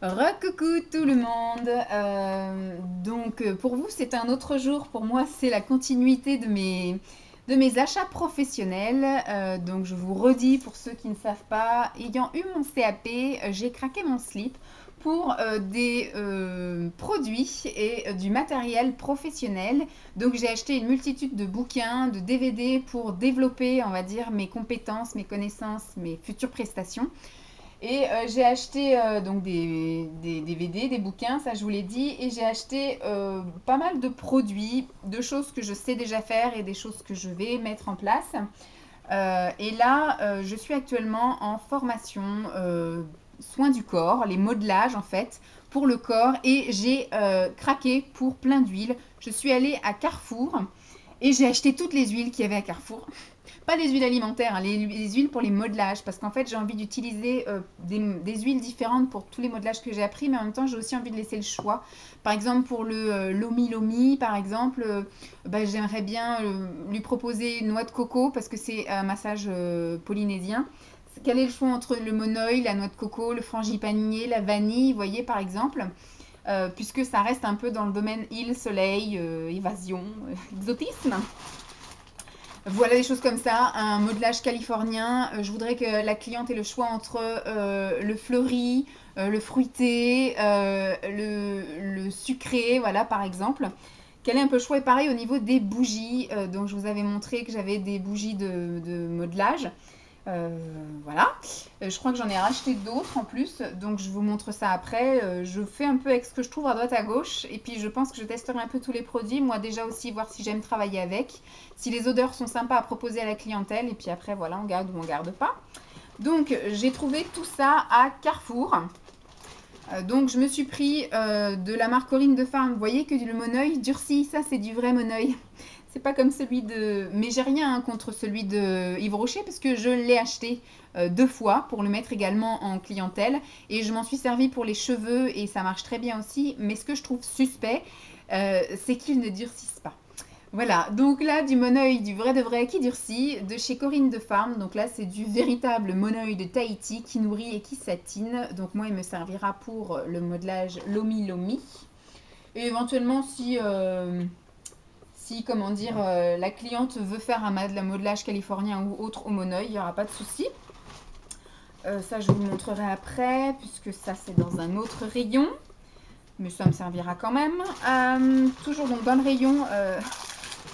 Recoucou tout le monde. Pour vous c'est un autre jour, pour moi c'est la continuité de mes achats professionnels. Donc je vous redis pour ceux qui ne savent pas, ayant eu mon CAP, j'ai craqué mon slip pour des produits et du matériel professionnel. Donc j'ai acheté une multitude de bouquins, de DVD pour développer, on va dire, mes compétences, mes connaissances, mes futures prestations. Et j'ai acheté donc des DVD, des bouquins, ça je vous l'ai dit, et j'ai acheté pas mal de produits, de choses que je sais déjà faire et des choses que je vais mettre en place. Je suis actuellement en formation soins du corps, les modelages en fait, pour le corps, et j'ai craqué pour plein d'huiles. Je suis allée à Carrefour et j'ai acheté toutes les huiles qu'il y avait à Carrefour. Pas les huiles alimentaires, hein, les huiles pour les modelages, parce qu'en fait j'ai envie d'utiliser des huiles différentes pour tous les modelages que j'ai appris, mais en même temps j'ai aussi envie de laisser le choix. Par exemple pour le Lomi Lomi, par exemple, j'aimerais bien lui proposer une noix de coco, parce que c'est un massage polynésien. Quel est le choix entre le monoï, la noix de coco, le frangipanier, la vanille, vous voyez par exemple, puisque ça reste un peu dans le domaine île, soleil, évasion, exotisme. Voilà des choses comme ça, un modelage californien. Je voudrais que la cliente ait le choix entre le fleuri, le fruité, le sucré, voilà par exemple. Quel est un peu le choix et pareil au niveau des bougies. Donc je vous avais montré que j'avais des bougies de modelage. Euh, voilà. Je crois que j'en ai racheté d'autres en plus, donc je vous montre ça après. Je fais un peu avec ce que je trouve à droite à gauche, et puis je pense que je testerai un peu tous les produits, moi déjà aussi voir si j'aime travailler avec, si les odeurs sont sympas à proposer à la clientèle, et puis après voilà, on garde ou on garde pas. Donc j'ai trouvé tout ça à Carrefour. Donc je me suis pris de la marque Corinne de Farm. Vous voyez que le Moneuil durci, ça c'est du vrai Moneuil. C'est pas comme celui de... Mais j'ai rien hein, contre celui de Yves Rocher parce que je l'ai acheté deux fois pour le mettre également en clientèle. Et je m'en suis servi pour les cheveux et ça marche très bien aussi. Mais ce que je trouve suspect, c'est qu'ils ne durcissent pas. Voilà, donc là du monoeil du vrai de vrai qui durcit de chez Corinne de Farm. Donc là c'est du véritable monoeil de Tahiti qui nourrit et qui satine. Donc moi il me servira pour le modelage Lomi Lomi. Et éventuellement si comment dire, la cliente veut faire un modelage californien ou autre au monoeil, il n'y aura pas de souci. Ça je vous le montrerai après puisque ça c'est dans un autre rayon. Mais ça me servira quand même. Toujours donc dans le rayon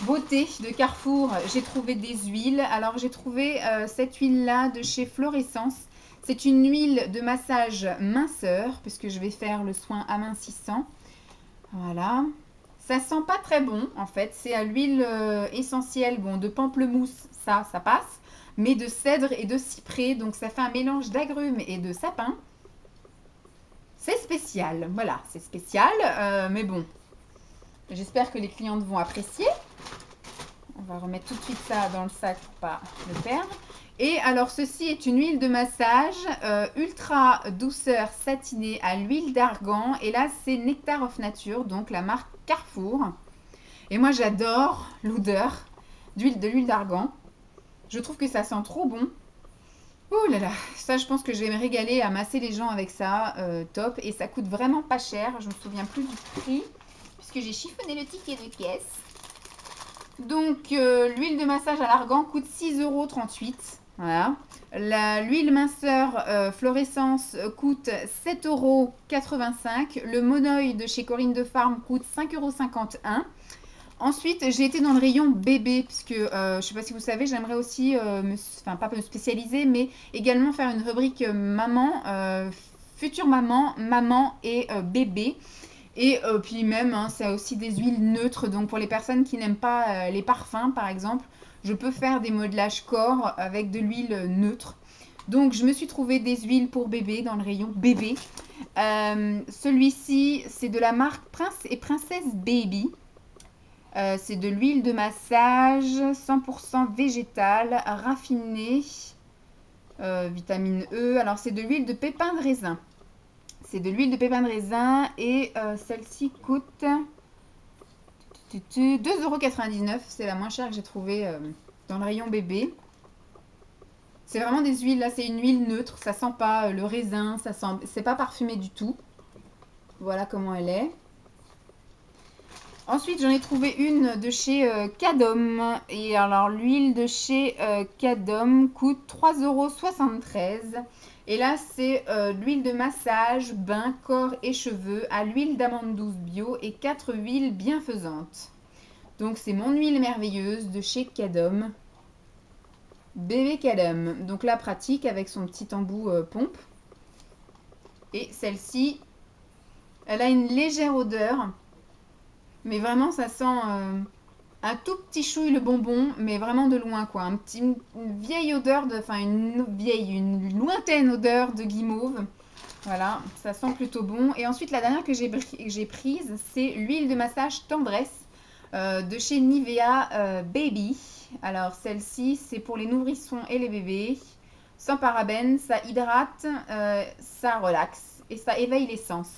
beauté de Carrefour, j'ai trouvé des huiles. Alors j'ai trouvé cette huile là de chez Florescence. C'est une huile de massage minceur puisque je vais faire le soin amincissant. Voilà. Ça sent pas très bon en fait. C'est à l'huile essentielle bon, de pamplemousse, ça passe. Mais de cèdre et de cyprès. Donc ça fait un mélange d'agrumes et de sapin. C'est spécial. Voilà, c'est spécial. Mais bon, j'espère que les clientes vont apprécier. On va remettre tout de suite ça dans le sac pour pas le perdre. Et alors ceci est une huile de massage ultra douceur satinée à l'huile d'argan. Et là c'est Nectar of Nature, donc la marque Carrefour. Et moi j'adore l'odeur de l'huile d'argan. Je trouve que ça sent trop bon. Oh là là, ça je pense que je vais me régaler à masser les gens avec ça, top. Et ça coûte vraiment pas cher, je me souviens plus du prix, puisque j'ai chiffonné le ticket de caisse. Donc l'huile de massage à l'argan coûte 6,38 €. Voilà. L'huile minceur fluorescence coûte 7,85 €. Le monoeil de chez Corinne de Farm coûte 5,51 €. Ensuite, j'ai été dans le rayon bébé, puisque je ne sais pas si vous savez, j'aimerais aussi, pas me spécialiser, mais également faire une rubrique maman, future maman, maman et bébé. Et puis même, hein, c'est aussi des huiles neutres. Donc pour les personnes qui n'aiment pas les parfums, par exemple, je peux faire des modelages corps avec de l'huile neutre. Donc je me suis trouvé des huiles pour bébé dans le rayon bébé. Celui-ci, c'est de la marque Prince et Princesse Baby. C'est de l'huile de massage 100% végétale, raffinée, vitamine E. Alors c'est de l'huile de pépins de raisin. C'est de l'huile de pépins de raisin et celle-ci coûte 2,99 €. C'est la moins chère que j'ai trouvée dans le rayon bébé. C'est vraiment des huiles, là c'est une huile neutre, ça sent pas le raisin, ça sent, c'est pas parfumé du tout. Voilà comment elle est. Ensuite, j'en ai trouvé une de chez Cadom. Et alors, l'huile de chez Cadom coûte 3,73 €. Et là, c'est l'huile de massage, bain, corps et cheveux à l'huile d'amande douce bio et 4 huiles bienfaisantes. Donc, c'est mon huile merveilleuse de chez Cadom. Bébé Cadom. Donc là, pratique avec son petit embout pompe. Et celle-ci, elle a une légère odeur. Mais vraiment, ça sent un tout petit chouille le bonbon, mais vraiment de loin, quoi. Une vieille odeur de... Enfin, une lointaine odeur de guimauve. Voilà, ça sent plutôt bon. Et ensuite, la dernière que j'ai prise, c'est l'huile de massage tendresse de chez Nivea Baby. Alors, celle-ci, c'est pour les nourrissons et les bébés. Sans parabènes, ça hydrate, ça relaxe et ça éveille les sens.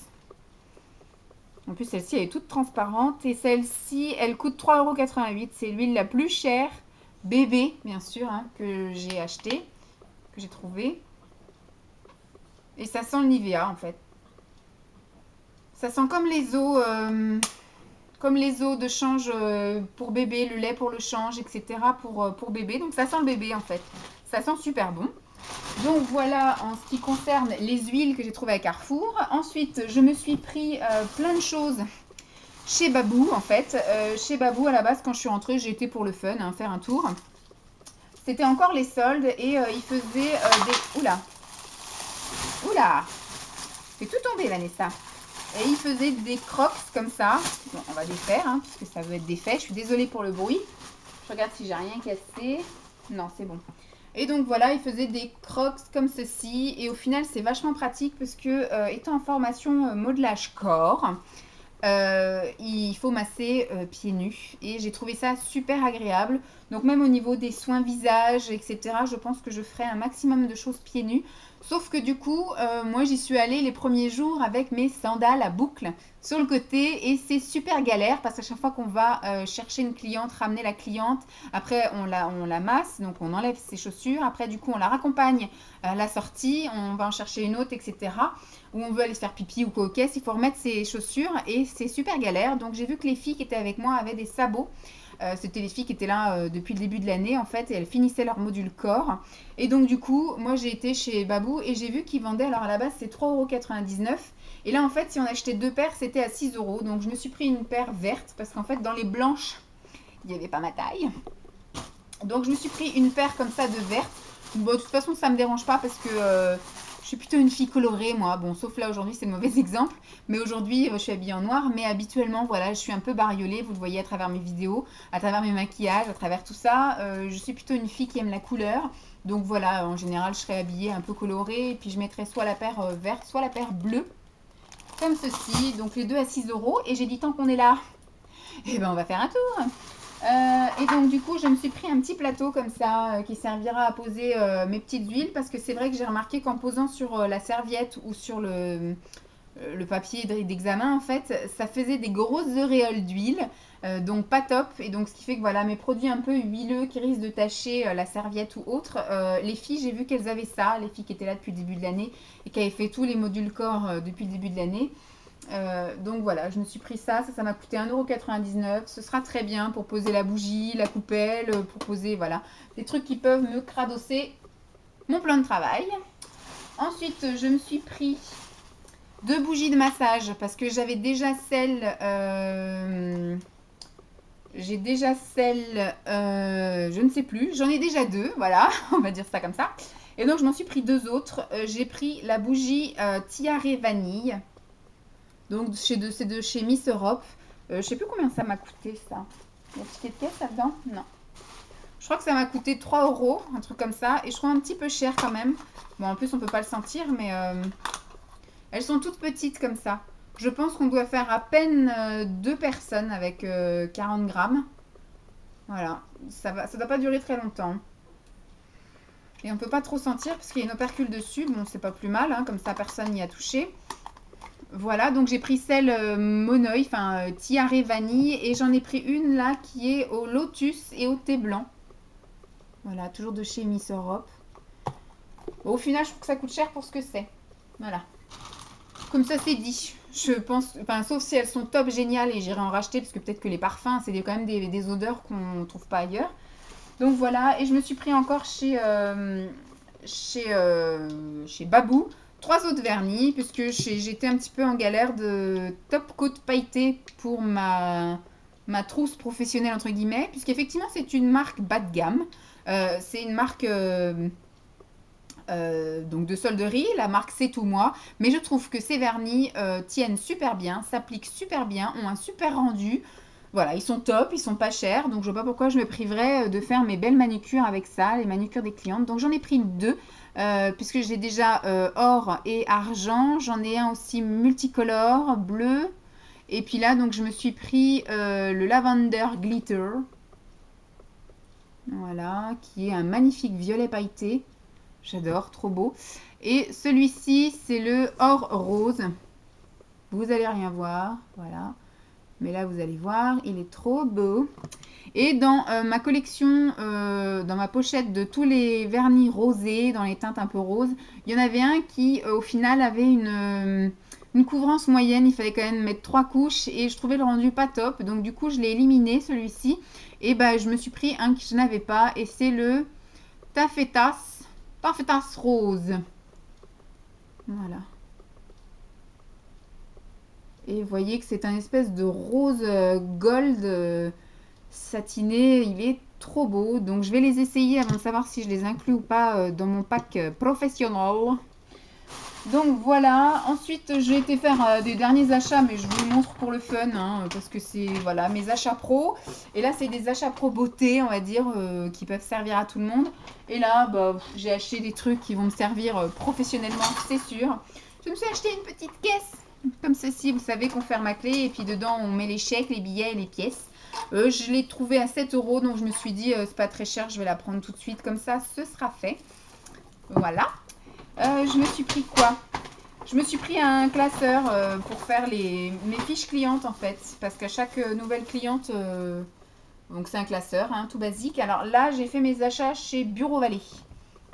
En plus, celle-ci, elle est toute transparente. Et celle-ci, elle coûte 3,88 €. C'est l'huile la plus chère, bébé, bien sûr, hein, que j'ai acheté, que j'ai trouvé. Et ça sent le Nivea, en fait. Ça sent comme les eaux de change pour bébé, le lait pour le change, etc. pour bébé. Donc, ça sent le bébé, en fait. Ça sent super bon. Donc voilà en ce qui concerne les huiles que j'ai trouvées à Carrefour. Ensuite, je me suis pris plein de choses chez Babou en fait. Chez Babou à la base quand je suis rentrée, j'ai été pour le fun, hein, faire un tour. C'était encore les soldes et ils faisaient des... Oula. Oula. C'est tout tombé Vanessa. Et ils faisaient des crocs comme ça. Bon, on va défaire hein, puisque ça veut être défait. Je suis désolée pour le bruit. Je regarde si j'ai rien cassé. Non, c'est bon. Et donc voilà, il faisait des crocs comme ceci. Et au final, c'est vachement pratique parce que, étant en formation modelage corps, il faut masser pieds nus. Et j'ai trouvé ça super agréable. Donc même au niveau des soins visage, etc., je pense que je ferai un maximum de choses pieds nus. Sauf que du coup, moi j'y suis allée les premiers jours avec mes sandales à boucles sur le côté et c'est super galère parce qu'à chaque fois qu'on va chercher une cliente, ramener la cliente, après on la masse, donc on enlève ses chaussures, après du coup on la raccompagne à la sortie, on va en chercher une autre, etc. Ou on veut aller se faire pipi ou quoi aux caisses, il faut remettre ses chaussures et c'est super galère. Donc j'ai vu que les filles qui étaient avec moi avaient des sabots. C'était les filles qui étaient là depuis le début de l'année en fait et elles finissaient leur module corps. Et donc du coup, moi j'ai été chez Babou et j'ai vu qu'ils vendaient, alors à la base c'est 3,99 € et là en fait si on achetait deux paires c'était à 6 €. Donc je me suis pris une paire verte parce qu'en fait dans les blanches il n'y avait pas ma taille. Donc je me suis pris une paire comme ça de verte. Bon, de toute façon ça me dérange pas parce que je suis plutôt une fille colorée moi. Bon sauf là aujourd'hui c'est le mauvais exemple. Mais aujourd'hui je suis habillée en noir. Mais habituellement voilà je suis un peu bariolée. Vous le voyez à travers mes vidéos, à travers mes maquillages, à travers tout ça. Je suis plutôt une fille qui aime la couleur. Donc voilà en général je serai habillée un peu colorée. Et puis je mettrai soit la paire verte soit la paire bleue. Comme ceci. Donc les deux à 6 €. Et j'ai dit tant qu'on est là, et ben on va faire un tour. Et donc du coup je me suis pris un petit plateau comme ça qui servira à poser mes petites huiles parce que c'est vrai que j'ai remarqué qu'en posant sur la serviette ou sur le papier d'examen en fait ça faisait des grosses auréoles d'huile donc pas top et donc ce qui fait que voilà mes produits un peu huileux qui risquent de tacher la serviette ou autre les filles j'ai vu qu'elles avaient ça, les filles qui étaient là depuis le début de l'année et qui avaient fait tous les modules corps depuis le début de l'année. Donc voilà, je me suis pris ça m'a coûté 1,99 €. Ce sera très bien pour poser la bougie, la coupelle, pour poser voilà, des trucs qui peuvent me cradosser mon plan de travail. Ensuite, je me suis pris deux bougies de massage parce que j'avais déjà celle, je ne sais plus, j'en ai déjà deux, voilà, on va dire ça comme ça. Et donc je m'en suis pris deux autres. J'ai pris la bougie Tiare Vanille. Donc c'est de chez Miss Europe. Je sais plus combien ça m'a coûté ça. Il y a un ticket de caisse là-dedans? Non. Je crois que ça m'a coûté 3 €, un truc comme ça. Et je trouve un petit peu cher quand même. Bon en plus on peut pas le sentir mais elles sont toutes petites comme ça. Je pense qu'on doit faire à peine deux personnes avec 40 grammes. Voilà. Ça doit pas durer très longtemps. Et on peut pas trop sentir parce qu'il y a une opercule dessus. Bon c'est pas plus mal, hein, comme ça personne n'y a touché. Voilà, donc j'ai pris celle Monoï, enfin Tiare Vanille, et j'en ai pris une là qui est au lotus et au thé blanc. Voilà, toujours de chez Miss Europe. Bon, au final, je trouve que ça coûte cher pour ce que c'est. Voilà. Comme ça, c'est dit. Je pense, enfin, sauf si elles sont top géniales et j'irai en racheter, parce que peut-être que les parfums, c'est quand même des odeurs qu'on ne trouve pas ailleurs. Donc voilà, et je me suis pris encore chez Babou 3 autres vernis, puisque j'étais un petit peu en galère de top coat pailleté pour ma trousse professionnelle, entre guillemets, puisqu'effectivement c'est une marque bas de gamme. C'est une marque donc de solderie, la marque C'est tout moi, mais je trouve que ces vernis tiennent super bien, s'appliquent super bien, ont un super rendu. Voilà, ils sont top, ils sont pas chers, donc je vois pas pourquoi je me priverais de faire mes belles manucures avec ça, les manucures des clientes. Donc j'en ai pris deux, puisque j'ai déjà or et argent. J'en ai un aussi multicolore, bleu. Et puis là, donc je me suis pris le Lavender Glitter. Voilà, qui est un magnifique violet pailleté. J'adore, trop beau. Et celui-ci, c'est le or rose. Vous allez rien voir, voilà. Mais là, vous allez voir, il est trop beau. Et dans ma collection, dans ma pochette de tous les vernis rosés, dans les teintes un peu roses, il y en avait un qui, au final, avait une couvrance moyenne. Il fallait quand même mettre 3 couches et je trouvais le rendu pas top. Donc du coup, je l'ai éliminé, celui-ci. Et bah, je me suis pris un que je n'avais pas et c'est le Taffetas rose. Voilà. Et vous voyez que c'est un espèce de rose gold satiné. Il est trop beau. Donc je vais les essayer avant de savoir si je les inclus ou pas dans mon pack professionnel. Donc voilà. Ensuite, j'ai été faire des derniers achats, mais je vous le montre pour le fun, hein, parce que c'est voilà mes achats pro. Et là, c'est des achats pro beauté, on va dire, qui peuvent servir à tout le monde. Et là, bah, j'ai acheté des trucs qui vont me servir professionnellement, c'est sûr. Je me suis acheté une petite caisse comme ceci, vous savez, qu'on ferme à clé et puis dedans on met les chèques, les billets et les pièces. Je l'ai trouvé à 7 euros, donc je me suis dit c'est pas très cher, je vais la prendre tout de suite, comme ça ce sera fait. Voilà. Je me suis pris quoi? Je me suis pris un classeur pour faire mes fiches clientes en fait, parce qu'à chaque nouvelle cliente, donc c'est un classeur, hein, tout basique. Alors là, j'ai fait mes achats chez Bureau Vallée.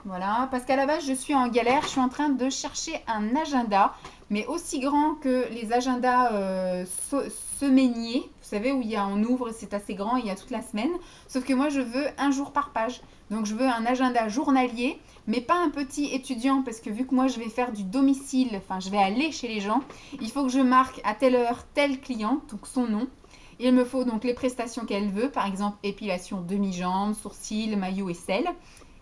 Voilà, parce qu'à la base, je suis en galère. Je suis en train de chercher un agenda, mais aussi grand que les agendas semainiers. Vous savez, où on ouvre, c'est assez grand, il y a toute la semaine. Sauf que moi, je veux un jour par page. Donc, je veux un agenda journalier, mais pas un petit étudiant, parce que vu que moi, je vais faire du domicile, enfin, je vais aller chez les gens, il faut que je marque à telle heure tel client, donc son nom. Il me faut donc les prestations qu'elle veut, par exemple épilation demi-jambe, sourcils, maillot et sel.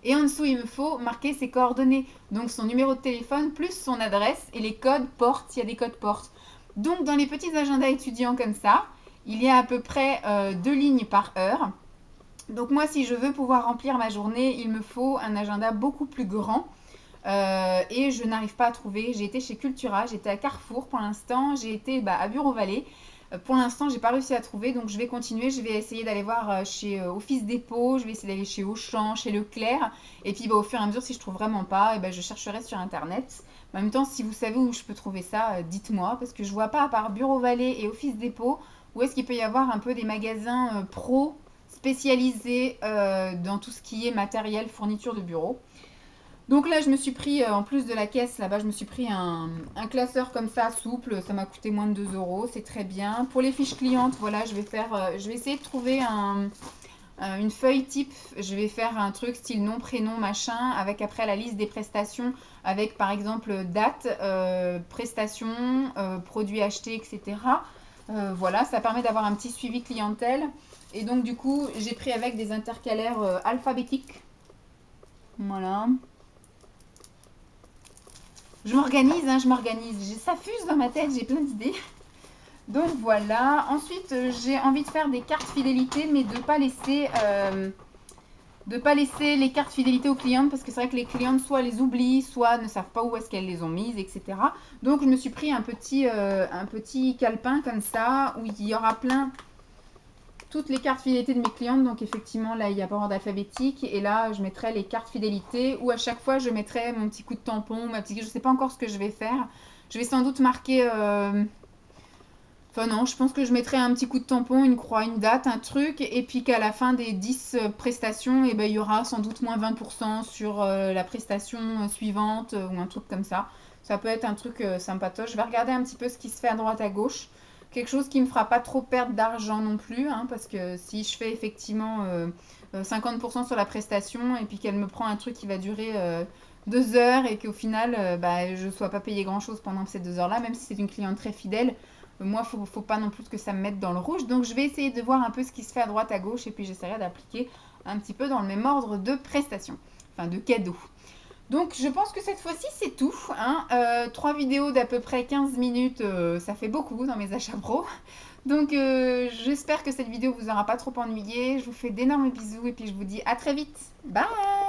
Et en dessous, il me faut marquer ses coordonnées, donc son numéro de téléphone plus son adresse et les codes porte, s'il y a des codes porte. Donc dans les petits agendas étudiants comme ça, il y a à peu près 2 lignes par heure. Donc moi, si je veux pouvoir remplir ma journée, il me faut un agenda beaucoup plus grand. Et je n'arrive pas à trouver. J'ai été chez Cultura, j'étais à Carrefour pour l'instant, j'ai été à Bureau Vallée. Pour l'instant, j'ai pas réussi à trouver, donc je vais continuer. Je vais essayer d'aller voir chez Office Dépôt, je vais essayer d'aller chez Auchan, chez Leclerc. Et puis au fur et à mesure, si je trouve vraiment pas, je chercherai sur Internet. En même temps, si vous savez où je peux trouver ça, dites-moi, parce que je vois pas, à part Bureau Vallée et Office Dépôt, où est-ce qu'il peut y avoir un peu des magasins pro spécialisés dans tout ce qui est matériel, fourniture de bureau. Donc là, je me suis pris, en plus de la caisse, là-bas, je me suis pris un classeur comme ça, souple. Ça m'a coûté moins de 2 euros. C'est très bien. Pour les fiches clientes, voilà, je vais essayer de trouver une feuille type. Je vais faire un truc style nom, prénom, machin, avec après la liste des prestations, avec par exemple date, prestations, produits achetés, etc. Voilà, ça permet d'avoir un petit suivi clientèle. Et donc, du coup, j'ai pris avec des intercalaires alphabétiques. Voilà. Je m'organise, hein, je m'organise. Ça fuse dans ma tête, j'ai plein d'idées. Donc voilà. Ensuite, j'ai envie de faire des cartes fidélité, mais de pas laisser les cartes fidélité aux clientes, parce que c'est vrai que les clientes soit les oublient, soit ne savent pas où est-ce qu'elles les ont mises, etc. Donc je me suis pris un petit calepin comme ça, où il y aura plein toutes les cartes fidélité de mes clientes. Donc effectivement, là, il y a pas ordre alphabétique. Et là, je mettrai les cartes fidélité, où à chaque fois, je mettrai mon petit coup de tampon, je ne sais pas encore ce que je vais faire. Je vais sans doute marquer... Enfin non, je pense que je mettrai un petit coup de tampon, une croix, une date, un truc, et puis qu'à la fin des 10 prestations, il y aura sans doute moins 20% sur la prestation suivante, ou un truc comme ça. Ça peut être un truc sympatoche. Je vais regarder un petit peu ce qui se fait à droite à gauche. Quelque chose qui me fera pas trop perdre d'argent non plus, hein, parce que si je fais effectivement 50% sur la prestation et puis qu'elle me prend un truc qui va durer 2 heures et qu'au final bah, je ne sois pas payé grand chose pendant ces 2 heures-là, même si c'est une cliente très fidèle, moi faut pas non plus que ça me mette dans le rouge. Donc je vais essayer de voir un peu ce qui se fait à droite à gauche et puis j'essaierai d'appliquer un petit peu dans le même ordre de prestation, enfin de cadeau. Donc je pense que cette fois-ci c'est tout, hein. 3 vidéos d'à peu près 15 minutes, ça fait beaucoup dans mes achats pro. Donc j'espère que cette vidéo vous aura pas trop ennuyé. Je vous fais d'énormes bisous et puis je vous dis à très vite. Bye!